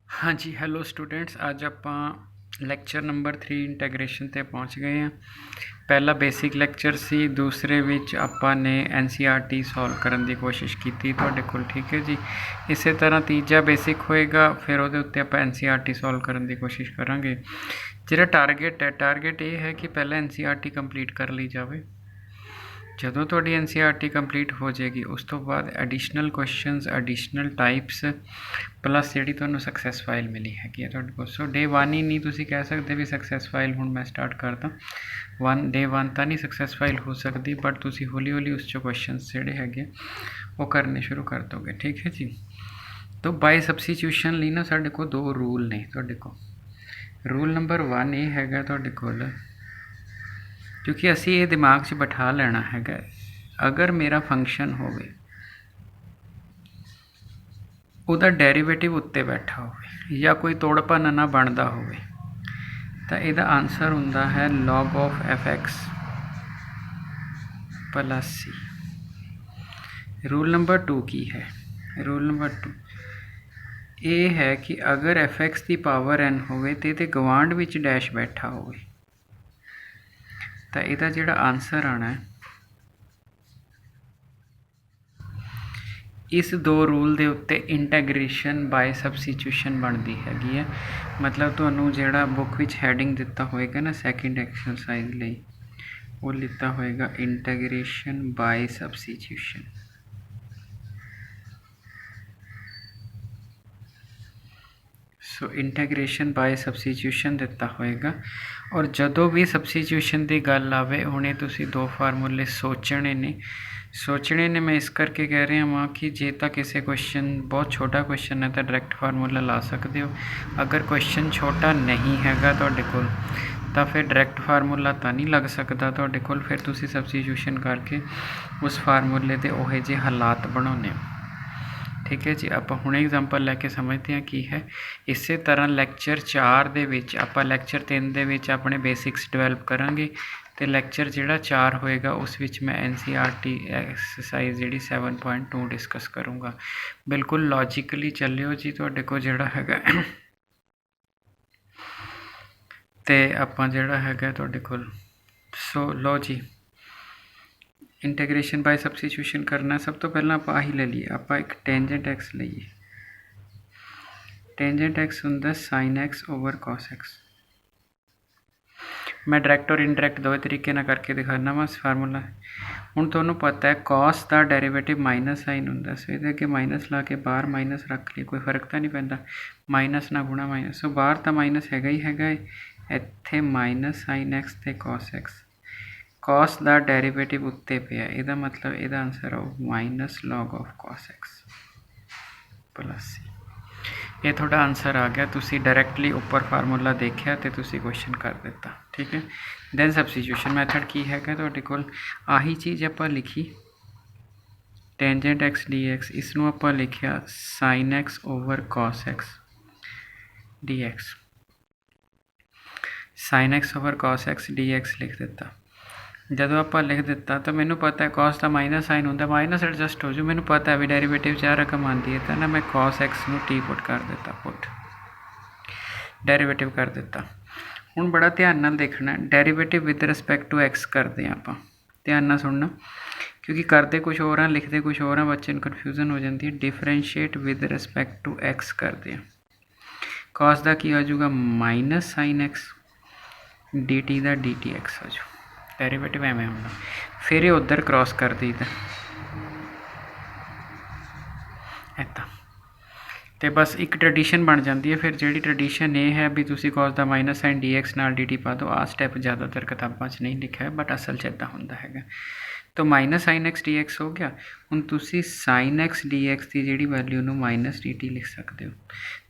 हाँ जी, hello students. ਅੱਜ ਆਪਾਂ ਲੈਕਚਰ ਨੰਬਰ 3 ਇੰਟੈਗ੍ਰੇਸ਼ਨ ਤੇ ਪਹੁੰਚ ਗਏ ਹਾਂ। ਪਹਿਲਾ ਬੇਸਿਕ ਲੈਕਚਰ ਸੀ, ਦੂਸਰੇ ਵਿੱਚ ਆਪਾਂ ਨੇ NCERT ਸੋਲਵ ਕਰਨ ਦੀ ਕੋਸ਼ਿਸ਼ ਕੀਤੀ ਤੁਹਾਡੇ ਕੋਲ, ਠੀਕ ਹੈ ਜੀ। ਇਸੇ ਤਰ੍ਹਾਂ ਤੀਜਾ ਬੇਸਿਕ ਹੋਏਗਾ, ਫਿਰ ਉਹਦੇ ਉੱਤੇ ਆਪਾਂ NCERT ਸੋਲਵ ਕਰਨ ਦੀ ਕੋਸ਼ਿਸ਼ ਕਰਾਂਗੇ। ਜਿਹੜਾ ਟਾਰਗੇਟ ਇਹ ਹੈ ਕਿ ਪਹਿਲਾਂ NCERT ਕੰਪਲੀਟ ਕਰ ਲਈ ਜਾਵੇ। ਜਦੋਂ ਤੁਹਾਡੀ NCERT ਕੰਪਲੀਟ ਹੋ ਜਾਏਗੀ ਉਸ ਤੋਂ ਬਾਅਦ additional questions, additional types plus ਜਿਹੜੀ ਤੁਹਾਨੂੰ ਸਕਸੈਸ ਫਾਈਲ ਮਿਲੀ ਹੈਗੀ ਹੈ ਤੁਹਾਡੇ ਕੋਲ। ਸੋ ਡੇ 1 ਹੀ ਨਹੀਂ ਤੁਸੀਂ ਕਹਿ ਸਕਦੇ ਵੀ ਸਕਸੈਸ ਫਾਈਲ ਹੁਣ ਮੈਂ ਸਟਾਰਟ ਕਰਦਾ। ਡੇ 1 ਤਾਂ ਨਹੀਂ ਸਕਸੈਸ ਫਾਈਲ ਹੋ ਸਕਦੀ, ਬਟ ਤੁਸੀਂ ਹੌਲੀ ਹੌਲੀ ਉਸ 'ਚੋਂ ਕੁਐਸਚਨਸ ਜਿਹੜੇ ਹੈਗੇ ਉਹ ਕਰਨੇ ਸ਼ੁਰੂ ਕਰ ਦੋਗੇ, ਠੀਕ ਹੈ ਜੀ। ਤਾਂ ਬਾਈ ਸਬਸਟੀਟਿਊਸ਼ਨ ਲਈ ਨਾ ਸਾਡੇ ਕੋਲ ਦੋ ਰੂਲ ਨੇ ਤੁਹਾਡੇ ਕੋਲ। ਰੂਲ ਨੰਬਰ 1 ਇਹ ਹੈਗਾ ਤੁਹਾਡੇ ਕੋਲ, ਕਿਉਂਕਿ ਅਸੀਂ ਇਹ ਦਿਮਾਗ 'ਚ ਬਿਠਾ ਲੈਣਾ ਹੈਗਾ, ਅਗਰ ਮੇਰਾ ਫੰਕਸ਼ਨ ਹੋਵੇ ਉਹਦਾ ਡੈਰੀਵੇਟਿਵ ਉੱਤੇ ਬੈਠਾ ਹੋਵੇ ਜਾਂ ਕੋਈ ਤੋੜ ਭੰਨ ਨਾ ਬਣਦਾ ਹੋਵੇ ਤਾਂ ਇਹਦਾ ਆਨਸਰ ਹੁੰਦਾ ਹੈ log of fx plus C. Rule number 2 ਕੀ ਹੈ? ਰੂਲ ਨੰਬਰ 2 ਇਹ ਹੈ ਕਿ ਅਗਰ fx ਦੀ ਪਾਵਰ n ਹੋਵੇ ਤੇ ਇਹਦੇ ਗਵਾਂਢ ਵਿੱਚ ਡੈਸ਼ ਬੈਠਾ ਹੋਵੇ ਤਾਂ ਇਹਦਾ ਜਿਹੜਾ ਆਨਸਰ ਆਉਣਾ ਹੈ ਇਸ ਦੋ ਰੂਲ ਦੇ ਉੱਤੇ ਇੰਟੈਗ੍ਰੇਸ਼ਨ ਬਾਏ ਸਬਸਟੀਟਿਊਸ਼ਨ ਬਣਦੀ ਹੈਗੀ ਹੈ। ਮਤਲਬ ਤੁਹਾਨੂੰ ਜਿਹੜਾ ਬੁੱਕ ਵਿੱਚ ਹੈਡਿੰਗ ਦਿੱਤਾ ਹੋਏਗਾ ਨਾ ਸੈਕਿੰਡ ਐਕਸਰਸਾਈਜ਼ ਲਈ, ਉਹ ਲਿੱਤਾ ਹੋਏਗਾ ਇੰਟੈਗ੍ਰੇਸ਼ਨ ਬਾਏ ਸਬਸਟੀਟਿਊਸ਼ਨ। ਸੋ ਇੰਟੈਗ੍ਰੇਸ਼ਨ ਬਾਏ ਸਬਸਟੀਟਿਊਸ਼ਨ ਦਿੱਤਾ ਹੋਏਗਾ। ਔਰ ਜਦੋਂ ਵੀ ਸਬਸਟੀਟਿਊਸ਼ਨ ਦੀ ਗੱਲ ਆਵੇ ਹੁਣੇ ਤੁਸੀਂ ਦੋ ਫਾਰਮੂਲੇ ਸੋਚਣੇ ਨੇ। ਮੈਂ ਇਸ ਕਰਕੇ ਕਹਿ ਰਿਹਾ ਹਾਂ ਕਿ ਜੇ ਤਾਂ ਕਿਸੇ ਕੁਐਸਚਨ ਬਹੁਤ ਛੋਟਾ ਕੁਐਸਚਨ ਹੈ ਤਾਂ ਡਾਇਰੈਕਟ ਫਾਰਮੂਲਾ ਲਾ ਸਕਦੇ ਹੋ। ਅਗਰ ਕੁਐਸਚਨ ਛੋਟਾ ਨਹੀਂ ਹੈਗਾ ਤੁਹਾਡੇ ਕੋਲ ਤਾਂ ਫਿਰ ਡਾਇਰੈਕਟ ਫਾਰਮੂਲਾ ਤਾਂ ਨਹੀਂ ਲੱਗ ਸਕਦਾ ਤੁਹਾਡੇ ਕੋਲ, ਫਿਰ ਤੁਸੀਂ ਸਬਸਟੀਟਿਊਸ਼ਨ ਕਰਕੇ ਉਸ ਫਾਰਮੂਲੇ ਦੇ ਉਹੋ ਜਿਹੇ ਹਾਲਾਤ ਬਣਾਉਂਦੇ ਹੋ, ਠੀਕ ਹੈ ਜੀ। ਆਪਾਂ ਹੁਣੇ ਐਗਜ਼ਾਮਪਲ ਲੈ ਕੇ ਸਮਝਦੇ ਹਾਂ ਕੀ ਹੈ। ਇਸੇ ਤਰ੍ਹਾਂ ਲੈਕਚਰ 4 ਦੇ ਵਿੱਚ ਆਪਾਂ ਲੈਕਚਰ 3 ਦੇ ਵਿੱਚ ਆਪਣੇ ਬੇਸਿਕਸ ਡਿਵੈਲਪ ਕਰਾਂਗੇ ਅਤੇ ਲੈਕਚਰ ਜਿਹੜਾ 4 ਹੋਏਗਾ ਉਸ ਵਿੱਚ ਮੈਂ NCERT ਐਕਸਰਸਾਈਜ਼ ਜਿਹੜੀ 7.2 ਡਿਸਕਸ ਕਰੂੰਗਾ। ਬਿਲਕੁਲ ਲੌਜੀਕਲੀ ਚੱਲਿਓ ਜੀ ਤੁਹਾਡੇ ਕੋਲ ਜਿਹੜਾ ਹੈਗਾ ਅਤੇ ਆਪਾਂ ਜਿਹੜਾ ਹੈਗਾ ਤੁਹਾਡੇ ਕੋਲ। ਸੋ ਲਓ ਜੀ, ਇੰਟੈਗ੍ਰੇਸ਼ਨ ਬਾਏ ਸਬਸਟੀਟਿਊਸ਼ਨ ਕਰਨਾ। ਸਭ ਤੋਂ ਪਹਿਲਾਂ ਆਪਾਂ ਆਹੀ ਲੈ ਲਈਏ, ਆਪਾਂ ਇੱਕ ਟੈਂਜੈਂਟ ਐਕਸ ਲਈਏ। ਟੈਂਜੈਂਟ ਐਕਸ ਹੁੰਦਾ sign x over cos X. ਮੈਂ ਡਾਇਰੈਕਟ ਔਰ ਇਨਡਾਇਰੈਕਟ ਦੋਵੇਂ ਤਰੀਕੇ ਨਾਲ ਕਰਕੇ ਦਿਖਾਉਂਦਾ ਵਾ ਫਾਰਮੂਲਾ। ਹੁਣ ਤੁਹਾਨੂੰ ਪਤਾ ਹੈ ਕਾਸ ਦਾ ਡੈਰੀਵੇਟਿਵ ਮਾਈਨਸ ਸਾਈਨ ਹੁੰਦਾ, ਸੋ ਇਹਦੇ ਅੱਗੇ ਮਾਈਨਸ ਲਾ ਕੇ ਬਾਹਰ ਮਾਈਨਸ ਰੱਖ ਲਈ, ਕੋਈ ਫਰਕ ਤਾਂ ਨਹੀਂ ਪੈਂਦਾ। ਮਾਈਨਸ ਨਾਲ ਗੁਣਾ ਮਾਈਨਸ, ਸੋ ਬਾਹਰ ਤਾਂ ਮਾਈਨਸ ਹੈਗਾ ਹੀ ਹੈਗਾ ਹੈ। ਇੱਥੇ ਮਾਈਨਸ ਸਾਈਨ ਐਕਸ ਅਤੇ ਕਾਸ ਐਕਸ। ਕਾਸ ਦਾ ਡੈਰੀਵੇਟਿਵ ਉੱਤੇ ਪਿਆ, ਇਹਦਾ ਮਤਲਬ ਇਹਦਾ ਆਨਸਰ ਆਊ minus log of cos x plus c. ਇਹ ਤੁਹਾਡਾ ਆਨਸਰ ਆ ਗਿਆ। ਤੁਸੀਂ ਡਾਇਰੈਕਟਲੀ ਉੱਪਰ ਫਾਰਮੂਲਾ ਦੇਖਿਆ ਅਤੇ ਤੁਸੀਂ ਕੁਐਸਚਨ ਕਰ ਦਿੱਤਾ, ਠੀਕ ਹੈ। ਦੈਨ ਸਬਸਟੀਟਿਊਸ਼ਨ ਮੈਥਡ ਕੀ ਹੈਗਾ ਤੁਹਾਡੇ ਕੋਲ? ਆਹੀ ਚੀਜ਼ ਆਪਾਂ ਲਿਖੀ ਟੈਂਜੈਂਟ ਐਕਸ ਡੀ ਐਕਸ, ਇਸ ਨੂੰ ਆਪਾਂ ਲਿਖਿਆ sine x over cos x d x. Sine x over cos x d x ਲਿਖ ਦਿੱਤਾ। ਜਦੋਂ ਆਪਾਂ ਲਿਖ ਦਿੱਤਾ ਤਾਂ ਮੈਨੂੰ ਪਤਾ ਹੈ ਕਾਸ ਦਾ ਮਾਈਨਸ ਸਾਈਨ ਹੁੰਦਾ, ਮਾਈਨਸ ਐਡਜਸਟ ਹੋ ਜੂ। ਮੈਨੂੰ ਪਤਾ ਵੀ ਡੈਰੀਵੇਟਿਵ 'ਚ ਰਕਮ ਆਉਂਦੀ ਹੈ ਤਾਂ ਨਾ ਮੈਂ ਕਾਸ ਐਕਸ ਨੂੰ ਟੀ ਪੁੱਟ ਕਰ ਦਿੱਤਾ, ਡੈਰੀਵੇਟਿਵ ਕਰ ਦਿੱਤਾ। ਹੁਣ ਬੜਾ ਧਿਆਨ ਨਾਲ ਦੇਖਣਾ, derivative with respect to x ਕਰਦੇ ਹਾਂ ਆਪਾਂ। ਧਿਆਨ ਨਾਲ ਸੁਣਨਾ, ਕਿਉਂਕਿ ਕਰਦੇ ਕੁਛ ਹੋਰ ਹਾਂ ਲਿਖਦੇ ਕੁਛ ਹੋਰ ਹਾਂ, ਬੱਚੇ ਨੂੰ ਕਨਫਿਊਜ਼ਨ ਹੋ ਜਾਂਦੀ ਹੈ। Differentiate with respect to x ਕਰਦੇ ਹਾਂ। ਕਾਸ ਦਾ ਕੀ ਹੋ ਜਾਊਗਾ? Minus sine x, d t ਦਾ ਡੀ ਟੀ ਐਕਸ ਹੋ ਜਾਊ। ਡੈਰੀਵੇਟਿਵ ਐਵੇਂ ਹੁੰਦਾ। ਫਿਰ ਇਹ ਉੱਧਰ ਕ੍ਰੋਸ ਕਰ ਦਈਦਾ ਇੱਦਾਂ, ਅਤੇ ਬਸ ਇੱਕ ਟਰਡੀਸ਼ਨ ਬਣ ਜਾਂਦੀ ਹੈ। ਫਿਰ ਜਿਹੜੀ ਟਰਡੀਸ਼ਨ ਇਹ ਹੈ ਵੀ ਤੁਸੀਂ ਕਾਸ ਦਾ ਮਾਈਨਸ ਸਾਈਨ ਡੀ ਐਕਸ ਨਾਲ ਡੀ ਟੀ ਪਾ ਦਿਓ। ਆਹ ਸਟੈਪ ਜ਼ਿਆਦਾਤਰ ਕਿਤਾਬਾਂ 'ਚ ਨਹੀਂ ਲਿਖਿਆ, ਬਟ ਅਸਲ 'ਚ ਇੱਦਾਂ ਹੁੰਦਾ ਹੈਗਾ। ਤਾਂ minus sine x d x ਹੋ ਗਿਆ। ਹੁਣ ਤੁਸੀਂ ਸਾਈਨ ਐਕਸ ਡੀ ਐਕਸ ਦੀ ਜਿਹੜੀ ਵੈਲਿਊ ਨੂੰ ਮਾਈਨਸ ਡੀ ਟੀ ਲਿਖ ਸਕਦੇ ਹੋ।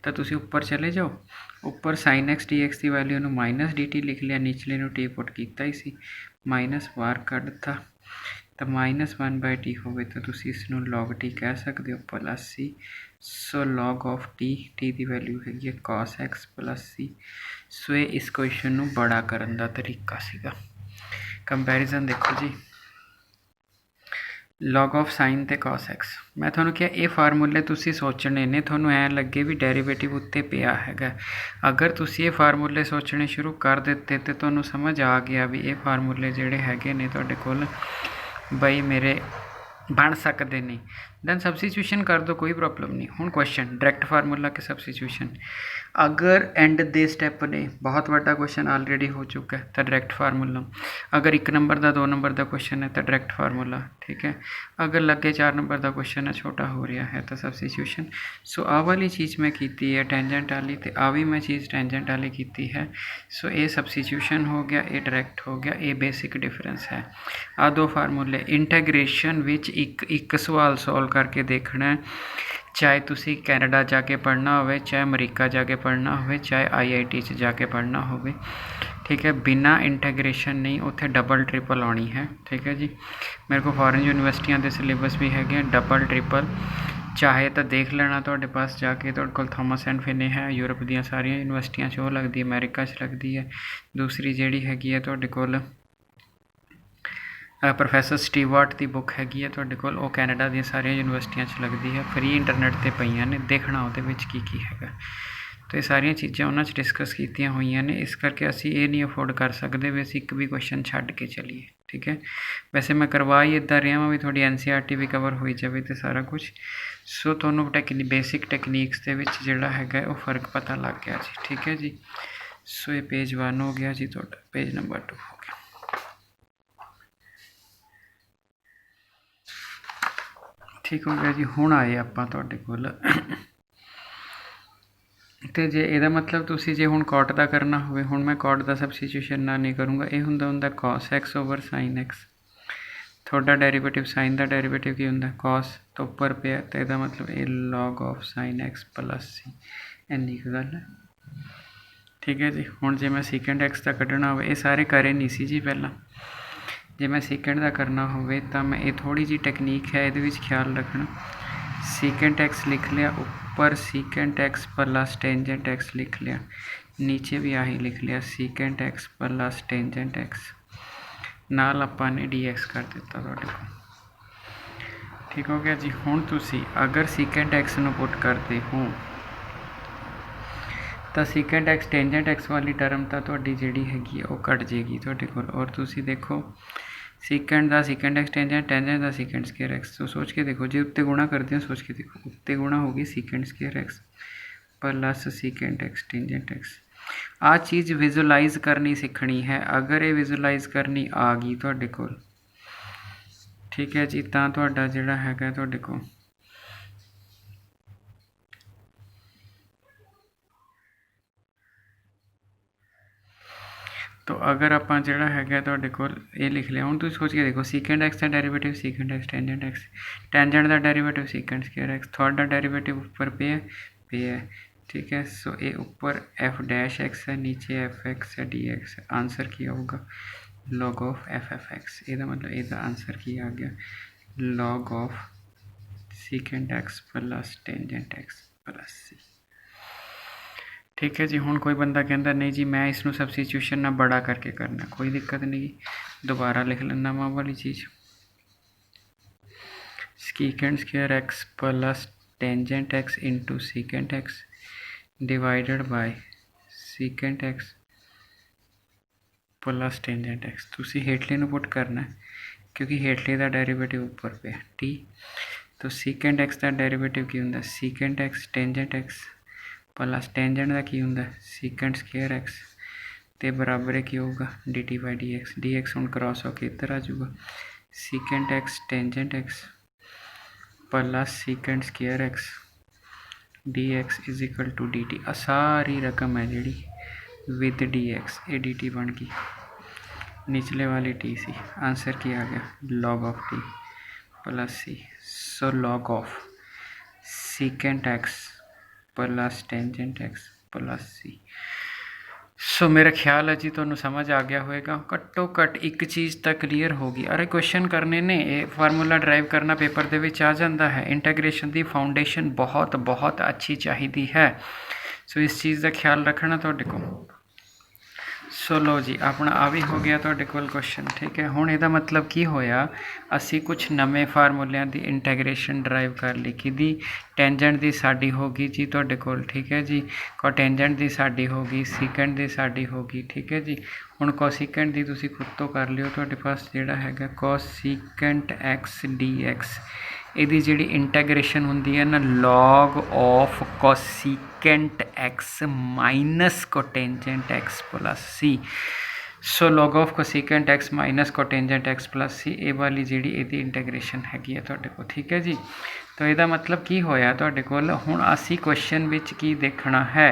ਤਾਂ ਤੁਸੀਂ ਉੱਪਰ ਚਲੇ ਜਾਓ, ਉੱਪਰ ਸਾਈਨ ਐਕਸ ਡੀ ਐਕਸ ਦੀ ਵੈਲਿਊ ਨੂੰ ਮਾਈਨਸ ਡੀ ਟੀ ਲਿਖ ਲਿਆ, ਨੀਚਲੇ ਨੂੰ ਟੀ ਪੁੱਟ ਕੀਤਾ ਹੀ ਸੀ, ਮਾਈਨਸ ਬਾਹਰ ਕੱਢਤਾ ਤਾਂ -1/t ਹੋਵੇ ਤਾਂ ਤੁਸੀਂ ਇਸ ਨੂੰ log t ਕਹਿ ਸਕਦੇ ਹੋ plus C. So log of t the value ਹੈਗੀ ਹੈ cos x ਪਲੱਸ ਸੀ। ਸੋ ਇਹ ਇਸ ਕੁਐਸਚਨ ਨੂੰ ਬੜਾ ਕਰਨ ਦਾ ਤਰੀਕਾ ਸੀਗਾ। ਕੰਪੈਰੀਜ਼ਨ ਦੇਖੋ ਜੀ, log of sin ਤੇ cos x। ਮੈਂ ਤੁਹਾਨੂੰ ਕਿਹਾ ਇਹ ਫਾਰਮੂਲੇ ਤੁਸੀਂ ਸੋਚਣੇ ਨੇ, ਤੁਹਾਨੂੰ ਐਂ ਲੱਗੇ ਵੀ ਡੈਰੀਵੇਟਿਵ ਉੱਤੇ ਪਿਆ ਹੈਗਾ। ਅਗਰ ਤੁਸੀਂ ਇਹ ਫਾਰਮੂਲੇ ਸੋਚਣੇ ਸ਼ੁਰੂ ਕਰ ਦਿੱਤੇ ਤੇ ਤੁਹਾਨੂੰ ਸਮਝ ਆ ਗਿਆ ਵੀ ਇਹ ਫਾਰਮੂਲੇ ਜਿਹੜੇ ਹੈਗੇ ਨੇ ਤੁਹਾਡੇ ਕੋਲ ਬਈ ਮੇਰੇ ਬਣ ਸਕਦੇ ਨੇ, ਦੈਨ ਸਬਸਟੀਟਿਊਸ਼ਨ ਕਰ ਦਿਓ, ਕੋਈ ਪ੍ਰੋਬਲਮ ਨਹੀਂ। ਹੁਣ ਕੁਐਸਚਨ ਡਾਇਰੈਕਟ ਫਾਰਮੂਲਾ ਕਿ ਸਬਸਟੀਟਿਊਸ਼ਨ, अगर एंड दे स्टैप ने बहुत बड़ा क्वेश्चन ऑलरेडी हो चुका है तो डायरैक्ट फार्मूला, अगर 1 नंबर का 2 नंबर का क्वेश्चन है तो डायरैक्ट फार्मूला, ठीक है। अगर लगे 4 नंबर का क्वेश्चन है छोटा हो रहा है तो सब्सटीट्यूशन। सो आ वाली चीज़ मैं की है टेंजेंट वाली, तो आ भी मैं चीज़ टेंजेंट वाली की है। सो ये सब्सटीट्यूशन हो गया, ये डायरैक्ट हो गया, ये बेसिक डिफरेंस है। आ 2 फार्मूले इंटैग्रेशन विच एक सवाल सॉल्व करके देखना है, चाहे तुसी कैनेडा जाके पढ़ना हो, चाहे अमरीका जाके पढ़ना हो, चाहे IIT च जाके पढ़ना हो, ठीक है। बिना इंटैग्रेशन नहीं, उत्थे डबल ट्रिपल आनी है, ठीक है जी। मेरे को फॉरेन यूनिवर्सिटियां के सिलेबस भी है डबल ट्रिपल, चाहे तो देख लेना तुहाडे पास जाके, तुहाडे कोल थॉमस एंड फिने है, यूरोप दी सारियां यूनिवर्सिटियां च लगती है, अमेरिका च लगती है। दूसरी जिहड़ी हैगी है तुहाडे कोल प्रोफैसर स्टीवर्ट की बुक हैगी है तुहाडे कोल, वो कैनेडा दी सारियां यूनिवर्सिटियां च लगती है, फ्री इंटरनेट ते पईयां ने, देखना उहदे विच की हैगा। तो ये सारियां चीज़ां उन्हां च डिस्कस कीतियां होईयां ने, इस करके असीं ये नहीं अफोर्ड कर सकते भी असीं एक भी क्वेश्चन छड्ड के चलीए, ठीक है। वैसे मैं करवा ही इदां रहा वां भी थोड़ी NCERT भी कवर होई जाए तो सारा कुछ। सो तुहानूं बेसिक टैकनीक्स दे विच जिहड़ा हैगा वो फर्क पता लग गया जी, ठीक है जी। सो ये पेज 1 हो गया जी, तुहाडा पेज नंबर 2 हो गया, ठीक हो गया जी। हुण आए आपां तुहाडे कोल तो जे इहदा मतलब तुसीं जे हुण कॉट का करना होवे, हुण मैं कॉट का सब्सटीट्यूशन ना नहीं करूँगा, ये हुंदा cos x over sin x। थोड़ा डेरीवेटिव साइन का डेरीवेटिव की हुंदा cos तो उपर पे, तो यदा मतलब ये log of sin x plus c, इन्नी क गल है, ठीक है जी। हुण जे मैं सीकेंड x का कढ़ना हो, ये सारे करे नहीं सी जी पहला, जे मैं सीकेंड का करना हो तो मैं ये थोड़ी जी टेक्नीक है ये ख्याल रखना। सीकेंड एक्स लिख लिया, ऊपर सीकेंड एक्स प्लस टेंजेंट एक्स लिख लिया, नीचे भी आही लिख लिया सीकेंड एक्स प्लस टेंजेंट एक्स, नाल आपां ने dx कर दिता तुहाडे कोल, ठीक हो गया जी। हुण तुसी अगर सीकेंड एक्स नूं पुट करते हो तो सीकेंड एक्स टेंजेंट एक्स वाली टर्म तो तुहाडी जिहड़ी हैगी वो कट जाएगी तुहाडे कोल, और तुसी देखो सीकेंड का सीकेंड एक्स टेंजेंट का सीकेंड स्केयर एक्स। तो सोच के देखो जी उत्ते गुणा करते हो, सोच के देखो उत्ते गुणा होगी secant square x plus secant x tangent x. आ चीज़ विजुलाइज करनी सीखनी है, अगर ये विजुलाइज करनी आ गई तुहाडे कोल, ठीक है जी, तो तुहाडा जिहड़ा हैगा तुहाडे कोल तो अगर आप जोड़ा है तो कोल ये लिख लिया। हूँ तुम सोच के देखो सीकेंड एक्स का derivative सीकेंड x tangent x, tangent का डेरीवेटिव सीकेंड स्क्वायर एक्स, थोड़ा डेरीवेटिव ऊपर पे है, ठीक है। सो ये ऊपर एफ डैश एक्स है, नीचे एफ एक्स है डी एक्स है, आंसर किया होगा log of f f x. यदा मतलब यदा आंसर किया आ गया log of secant x plus tangent x plus c, ठीक है जी। हुण कोई बंदा कहता नहीं जी मैं इसनों सबस्टीट्यूशन ना बड़ा करके करना, कोई दिक्कत नहीं, दोबारा लिख लेना वहाँ वाली चीज़ secant square x plus tangent x into secant x divided by secant x plus tangent x. तुसी हेठले नूं पुट करना है क्योंकि हेठले का डेरीवेटिव ऊपर पे है, ठीक। तो सीकेंड एक्स का डेरीवेटिव की हुंदा सीकेंड x tangent x plus tangent का की हुंदा सीकेंड स्क्वायर एक्स ते बराबर है की होगा d t by d x. D x हूँ क्रॉस होकर इधर आ जाऊगा secant x tangent x plus secant square x d x is equal to d t. सारी रकम है जी विद डी एक्स, ए डी टी बन गई, निचले वाली टी सी, आंसर किया गया log of t plus c. So log of secant x plus tangent x plus c. So मेरा ख्याल है जी तुहानूं समझ आ गया होएगा, घट्टो घट एक चीज़ तो क्लीयर होगी। अरे क्वेश्चन करने ने ये फार्मूला ड्राइव करना पेपर दे विच आ जाता है, इंटैग्रेशन की फाउंडेशन बहुत बहुत अच्छी चाहिए है। सो इस चीज़ का ख्याल रखना तुहाडे को। सो लो जी अपना आ भी हो गया तुहाडे कोल क्वेश्चन। ठीक है, हुण इहदा मतलब की होया, असी कुछ नवे फार्मूलिਆਂ ਦੀ इंटैग्रेशन ड्राइव कर ली। किहदी? टेंजेंट दी साडी हो गई जी तुहाडे कोल। ठीक है जी, कोटेंजेंट दी साडी हो गई, सीकेंट दी साडी हो गई। ठीक है जी, हुण कोसीकेंट दी तुसीं खुद तो कर लिओ, तुहाडे पास जिहड़ा हैगा कोसीकेंट एक्स डी एक्स, ਇਹਦੀ ਜਿਹੜੀ इंटैग्रेशन ਹੁੰਦੀ है ना log of cosecant x minus cotangent x plus c. So log of cosecant x minus cotangent x plus c, ये वाली जी ये इंटैग्रेशन हैगी है तुहाडे कोल। ठीक है जी, तो यदा मतलब की होया तुहाडे कोल हुण असी क्वेश्चन विच की देखना है,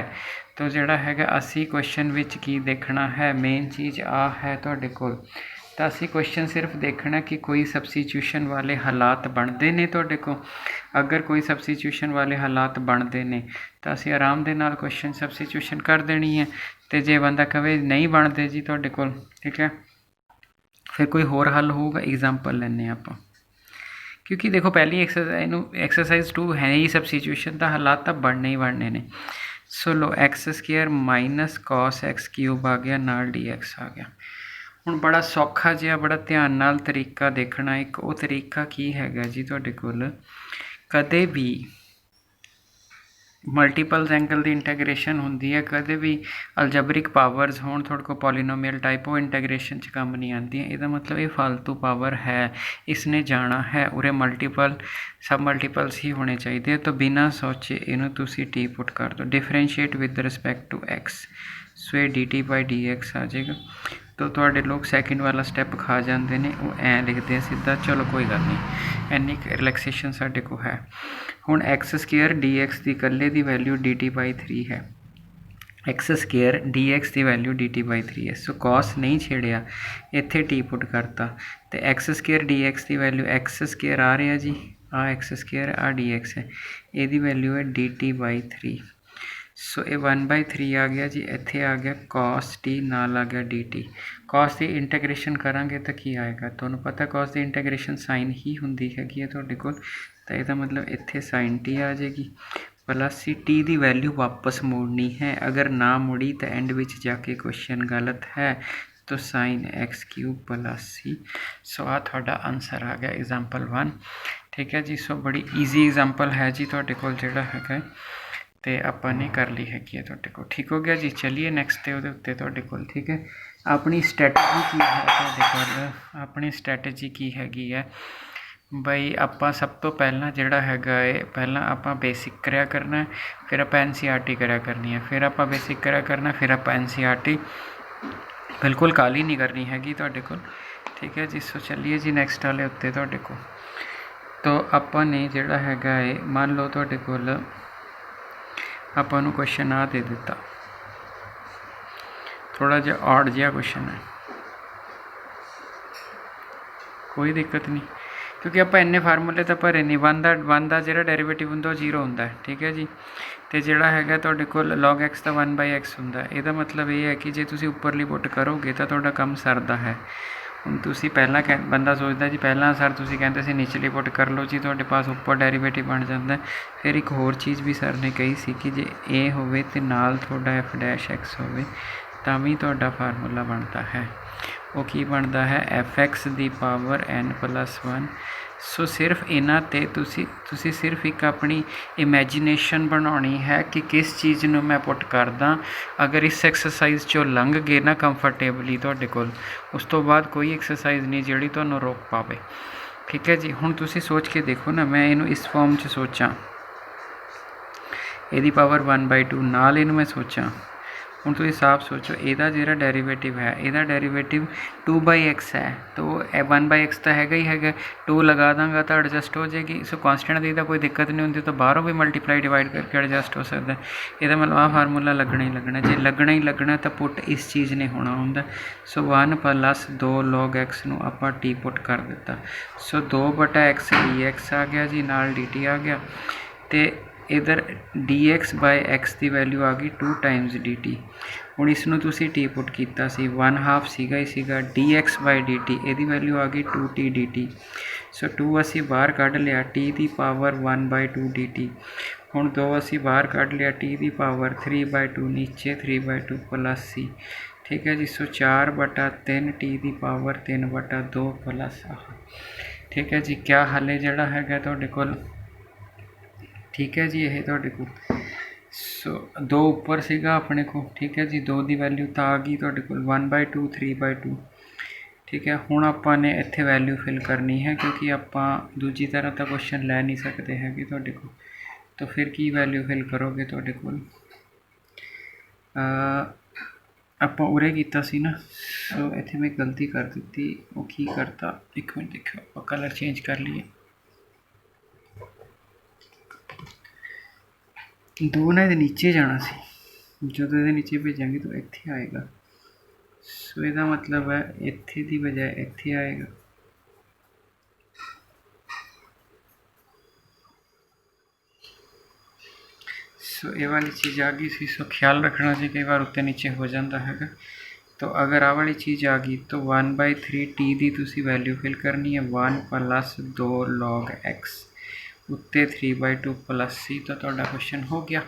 तो जिहड़ा हैगा असी क्वेश्चन विच की देखना है, मेन चीज़ आ है तुहाडे कोल। तो असी क्वेश्चन सिर्फ देखना कि कोई सबस्टिट्यूशन वाले हालात बनते हैं तुहाडे कोल। अगर कोई सबस्टिट्यूशन वाले हालात बनते हैं तो असी आराम दे नाल क्वेश्चन सबस्टिट्यूशन कर देनी है। तो जे बंदा कहे नहीं बनते जी तुहाडे कोल, ठीक है, फिर कोई होर हल होगा। एग्जाम्पल लैने आप, क्योंकि देखो पहली एक्सरसाइज 2 है ही सबस्टिट्यूशन, तो हालात तो बनने ही बनने ने। So log x square minus cos x cube आ गया, नाल डी एक्स आ गया। हुण बड़ा सौखा जिहा बड़ा ध्यान नाल तरीका देखना, एक वो तरीका की हैगा जी तुहाडे कोल, कदे भी मल्टीपल एंगल की इंटैग्रेशन होंदी है, कदे भी अलजबरिक पावर्स होण थोड़े को पॉलीनोमियल टाइप, वो इंटैग्रेशन च काम नहीं आती। इसका मतलब ये फालतू पावर है, इसने जाना है उरे मल्टीपल सब मल्टीपल्स ही होने चाहिए। तो बिना सोचे इनू तुसी टी पुट कर दो, differentiate with respect to x, so ये d t by d x आ जाएगा। तो तुहाडे लोग सैकेंड वाला स्टैप खा जाते हैं, वो ऐ लिखते हैं सीधा। चलो कोई गल नहीं, इन्नी रिलैक्सेशन साडे को है। हुण एक्स स्केयर डी एक्स की कल्ले की वैल्यू डी टी बाई 3 है, एक्स स्केयर डी एक्स की वैल्यू डी टी बाई 3 है। सो कॉस नहीं छेड़िया, इत्थे टी पुट करता, तो एक्स स्केयर डी एक्स की वैल्यू एक्स स्केयर आ रहा जी, आ एक्स स्केयर आ डी एक्स है, ये वैल्यू है डी टी बाई 3। सो ये 1/3 आ गया जी, इत्थे आ गया कॉस टी, नाल आ गया डी टी। कॉस की इंटैग्रेशन करांगे तो की आएगा, तुहानूं पता कॉस की इंटैग्रेशन साइन ही हुंदी हैगी है तुहाडे कोल, तो इसदा मतलब इत्थे साइन टी आ जाएगी प्लस सी। टी की वैल्यू वापस मोड़नी है, अगर ना मुड़ी तो एंड विच जाके क्वेश्चन गलत है, तो sine x cube plus c. सो आ तुहाडा आंसर आ गया एग्जाम्पल 1। ठीक है जी, सो बड़ी ईजी एग्जाम्पल है जी तुहाडे कोल जिहड़ा हैगा, तो आपने कर ली हैगी है तुहाडे कोल। ठीक हो गया जी, चलिए नैक्सट तो वो उत्ते तुहाडे कोल। ठीक है, अपनी स्ट्रैटेजी की है तुहाडे कोल, अपनी स्ट्रैटेजी की हैगी है बई, आपां सब तो पहला जिहड़ा हैगा है, पहला आपां बेसिक करिया करना है, फिर आपां NCERT करिया करनी है, फिर आपां बेसिक करिया करना, फिर आपां NCERT। बिल्कुल काली नहीं करनी हैगी तुहाडे कोल। ठीक है जी, सो चलिए जी नैक्सट वाले उत्ते तुहाडे कोल। तो आपां ने जिहड़ा हैगा है, मान लो तुहाडे कोल ਆਪਾਂ ਨੂੰ क्वेश्चन आ दे दिता, थोड़ा जिहा ऑड जिहा क्वेश्चन है, कोई दिक्कत नहीं, क्योंकि आप इन्ने फार्मूले तो भरे नहीं। वन का जो डेरीवेटिव होंगे 0 होंगे। ठीक है जी, तो जोड़ा है तुहाडे कोल लॉग एक्स का 1/x होंगे। यदा मतलब ये है कि जे तुसीं उपरली पुट करोगे तो तुहाडा काम सरदा है। हुण तुसीं पहला बंदा सोचदा जी पहला सर तुसीं कहंदे सी निचली पुट कर लो जी, तुहाडे पास उपर डेरीवेटिव बन जाता है। फिर एक होर चीज़ भी सर ने कही सी कि जे ए होवे ते नाल तुहाडा f'(x) होवे तां भी तुहाडा फार्मूला बनता है। वो की बनता है f(x) दी पावर n+1। सो सिर्फ इन्हां ते तुसी सिर्फ एक अपनी इमैजीनेशन बनानी है कि किस चीज़ नूं मैं पुट करदा। अगर इस एक्सरसाइज चो लंघ गए ना कंफर्टेबली तुहाडे कोल, उस तो बाद कोई एक्सरसाइज नहीं जिहड़ी तुहानूं रोक पावे। ठीक है जी, हुण तुसी सोच के देखो ना, मैं इनू इस फॉर्म च सोचां, इहदी पावर 1/2 नाल इनू मैं सोचां। हुण तुसीं साफ सोचो, इहदा जिहड़ा डेरीवेटिव है, इहदा डेरीवेटिव 2/x है, तो 1/x तो हैगा ही हैगा, 2 लगा दांगा तो एडजस्ट हो जाएगी। सो कॉन्सटेंट की तो कोई दिक्कत नहीं होंदी, तो बाहरों भी मल्टीप्लाई डिवाइड करके एडजस्ट हो सकता है। इसदा मतलब आ फार्मूला लगना ही लगना, जे लगना ही लगना तो पुट इस चीज़ ने होना होंदा। सो 1+2 log x नूं आपां टी पुट कर दिता। सो 2/x dx आ गया जी, नाल dt आ गया, तो इधर dx/x की वैल्यू आ गई 2 टाइम्स dt। हुण इसनूं तुसीं टी पुट कीता सी, 1/2 सीगा ही सीगा, dx/dt इहदी वैल्यू आ गई 2t dt। सो 2 असीं बाहर कढ लिया, t की पावर 1/2 dt। हुण 2 असीं बाहर कढ लिया, t की पावर 3/2 नीचे 3/2 प्लस c। ठीक है जी। सो 4/3 टी दी पावर 3/2 प्लस ठीक है जी। क्या हले जड़ा है तुहाडे कोल, ठीक है जी। ये तुहाडे कोल सो 2 उपर सीगा अपने को, ठीक है जी। 2 की वैल्यू तो आ गई तुहाडे कोल 1/2 3/2, ठीक है। हुण आपां ने इत्थे वैल्यू फिल करनी है क्योंकि आपां दूजी तरह का क्वेश्चन लै नहीं सकते हैगे तुहाडे कोल। तो फिर की वैल्यू फिल करोगे तुहाडे कोल, आपां उरे कीता सी ना। सो इत्थे मैं गलती कर दी, वो की करता, एक मिनट देखो आपां कलर चेंज कर लीए। 2 ने नीचे जाना सी, जो ये नीचे भेजांगे तो इत्थे आएगा। सो इसका मतलब है इत्थे की बजाय इत्थे आएगा। सो ये वाली चीज़ आ गई सी। सो ख्याल रखना जी कई बार उत्ते नीचे हो जाता है। तो अगर आ वाली चीज़ आ गई तो 1/3 टी की तुसी वैल्यू फिल करनी है 1 + 2 log x उत्ते 3/2 प्लस सी। तो तुहाडा क्वेश्चन हो गया,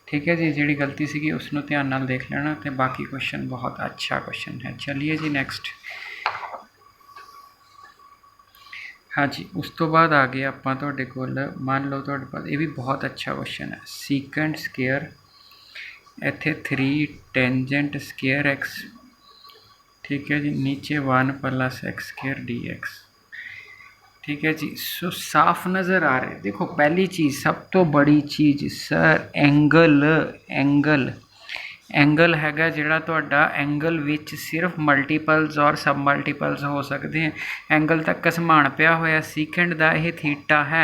ठीक है जी। जी गलती सी उसनों ध्यान नाल देख लेना, तो बाकी क्वेश्चन बहुत अच्छा क्वेश्चन है। चलिए जी नेक्स्ट। हाँ जी, उस तो बाद आ गए आपां तुहाडे कोल, मान लो तुहाडे पास ये भी बहुत अच्छा क्वेश्चन है। सीकेंट स्केयर इत्थे 3 टेंजेंट स्केयर एक्स, ठीक है जी। नीचे 1 + x² dx, ठीक है जी। सो साफ नज़र आ रहा है। देखो पहली चीज़, सब तो बड़ी चीज़ सर, एंगल एंगल हैगा जिहड़ा तुहाडा, एंगल विच सिर्फ मल्टीपल्स और सब मल्टीपल्स हो सकते हैं। एंगल तक घसमान पिया होया सीकेंड दा यह थीटा है।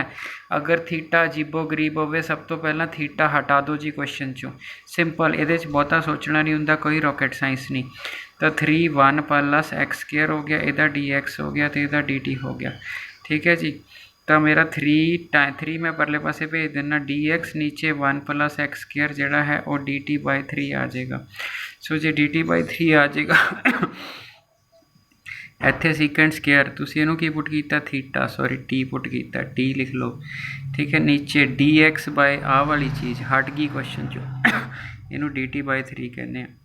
अगर थीटा अजीबो गरीब होवे, सब तो पहला थीटा हटा दो जी क्वेश्चन चों, सिंपल। ये बहुता सोचना नहीं हुंदा, कोई रॉकेट साइंस नहीं। तो 3 1 + x² हो गया, इहदा dx हो गया, तो इहदा dt हो गया, ठीक है जी। तो मेरा 3 मैं परले पासे भेज देना, dx नीचे 1 + x² जिहड़ा है वो dt/3 आ जाएगा। सो जो dt/3 आ जाएगा इत्थे सीकेंट स्केयर तुसीं इहनूं की पुट कीता, थीटा सॉरी टी पुट कीता, टी लिख लो, ठीक है। नीचे dx/आ वाली चीज़ हट गई क्वेश्चन चो इनू dt/3 कहने हैं।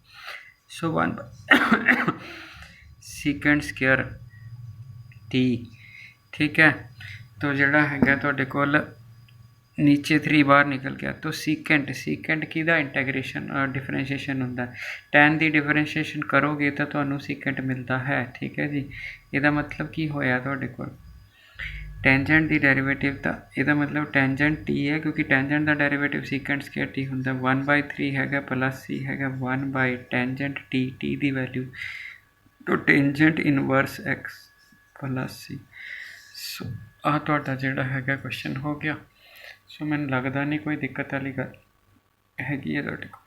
सो 1 सीकेंट स्केयर टी, ठीक है। तो जिहड़ा हैगा तुहाडे कोल नीचे 3 बाहर निकल गया। तो सीकेंट किहदा इंटैग्रेशन डिफरेंशिएशन हुंदा, टैन की डिफरेंशिएशन करोगे तो तुहानूं सीकेंट मिलता है, ठीक है जी। इहदा मतलब की होया तुहाडे कोल टेंजेंट की डेरीवेटिव का, इहदा मतलब टेंजेंट टी है क्योंकि टेंजेंट का डेरीवेटिव सीकेंट स्केयर टी हुंदा। 1/3 हैगा प्लस सी हैगा 1/टेंजेंट टी, टी की वैल्यू तो tangent inverse x plus c. सो आ तुहाडा जिहड़ा हैगा क्वेश्चन हो गया। सो मैंने लगता नहीं कोई दिक्कत वाली गल हैगी है तुहाडे कोल,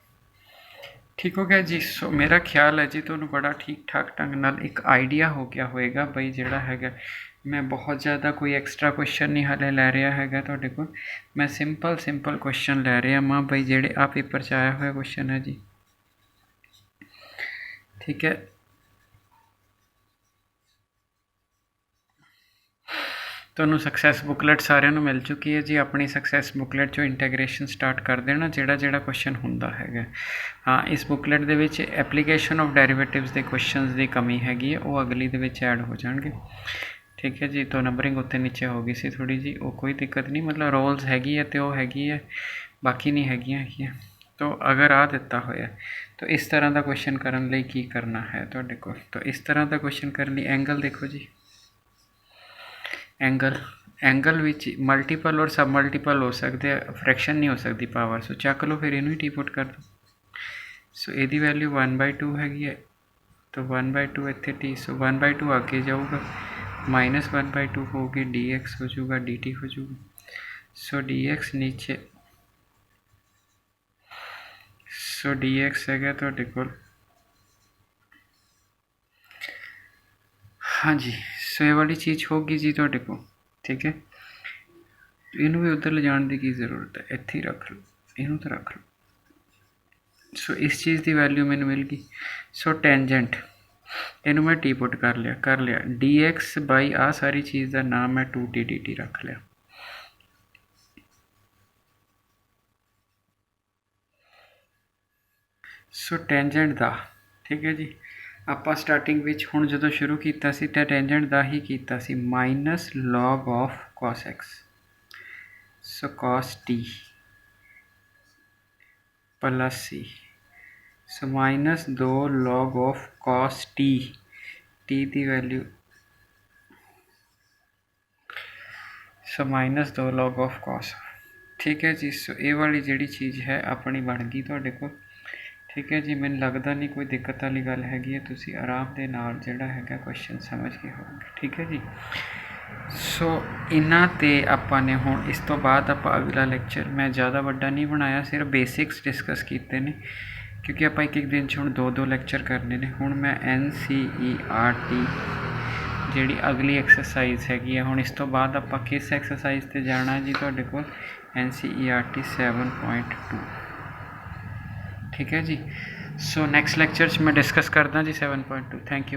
ठीक हो गया जी। सो मेरा ख्याल है जी तुहानूं बड़ा ठीक ठाक ढंग नाल एक आइडिया हो गया होएगा बई जिहड़ा हैगा मैं बहुत ज़्यादा कोई एक्सट्रा क्वेश्चन नहीं हाले लै रहा हैगा तुहाडे कोल। मैं सिंपल क्वेश्चन लै रहा मां बई जिहड़े आ पेपर च आया हुआ क्वेश्चन है जी, ठीक है। ਤੁਹਾਨੂੰ सक्सैस बुकलेट सारिਆਂ ਨੂੰ मिल चुकी है जी। अपनी सक्सैस बुकलेट चो इंटैग्रेशन स्टार्ट कर देना ਜਿਹੜਾ क्वेश्चन ਹੁੰਦਾ ਹੈਗਾ। हाँ, इस बुकलेट ਦੇ ਵਿੱਚ एप्लीकेशन ऑफ डेरीवेटिव्स ਦੇ क्वेश्चन की कमी हैगी है, वो अगली ਦੇ ਵਿੱਚ ऐड हो जाएंगे, ठीक है जी। तो नंबरिंग उत्ते नीचे हो गई सी थोड़ी जी, वो कोई दिक्कत नहीं, मतलब रोल्स हैगी है तो वो हैगी है, बाकी नहीं हैगियां। तो अगर आ दिता होया तो इस तरह का क्वेश्चन करने लई की करना है तुहाडे कोल। तो इस तरह का क्वेश्चन करने लई एंगल देखो जी, एंगल विच मल्टीपल और सब मल्टीपल हो सकते, फ्रैक्शन नहीं हो सकती पावर। सो चक लो फिर इनू टी पुट कर दो। सो यदी वैल्यू 1/2 हैगी है, तो 1/2 इत्थे टी, सो 1/2 आगे जाऊगा, -1/2 होगी, dx हो जाऊगा, dt हो जाऊगा। सो dx नीचे, सो dx है तुहाडे कोल, हाँ जी। सो ये वाली चीज़ होगी जी तुहाडे कोल, ठीक है। इनू भी उधर ले जाने की की जरूरत है, इत्थे ही रख लो, इनू तो रख लो। सो इस चीज़ की वैल्यू मैंने मिल गई। सो टेंजेंट इनू मैं टी पुट कर लिया dx/आ सारी चीज़ का नाम मैं 2t dt रख लिया। सो टेंजेंट का, ਠੀਕ ਹੈ ਜੀ। ਆਪਾਂ ਸਟਾਰਟਿੰਗ ਵਿੱਚ ਹੁਣ ਜਦੋਂ ਸ਼ੁਰੂ ਕੀਤਾ ਸੀ ਤਾਂ ਟੈਂਜੈਂਟ ਦਾ ਹੀ ਕੀਤਾ ਸੀ minus log of cos x, so cos t plus c, so minus 2 log of cos t, t की value so minus 2 log of cos, ठीक है जी। सो ये वाली जी चीज़ है अपनी बन गई तुहाडे कोल, ठीक है जी। मैनूं लगदा नहीं कोई दिक्कत वाली गल हैगी है, तुसीं आराम दे नाल जिहड़ा हैगा क्वेश्चन समझ गए होवोगे, ठीक है जी। सो इन्हां ते आपां ने हुण इस तो बाद आपां अगला लैक्चर मैं ज़्यादा वड्डा नहीं बनाया, सिर्फ बेसिक्स डिस्कस कीते ने क्योंकि आपां एक दिन च हुण 2-2 लैक्चर करने ने। हुण मैं NCERT जिहड़ी अगली एक्सरसाइज हैगी है, हुण इस तो बाद आपां किस एक्सरसाइज ते जाना जी तुहाडे कोल NCERT 7.2, ठीक है जी। सो नैक्सट लैक्चर मैं डिस्कस करदा जी 7.2। Thank you.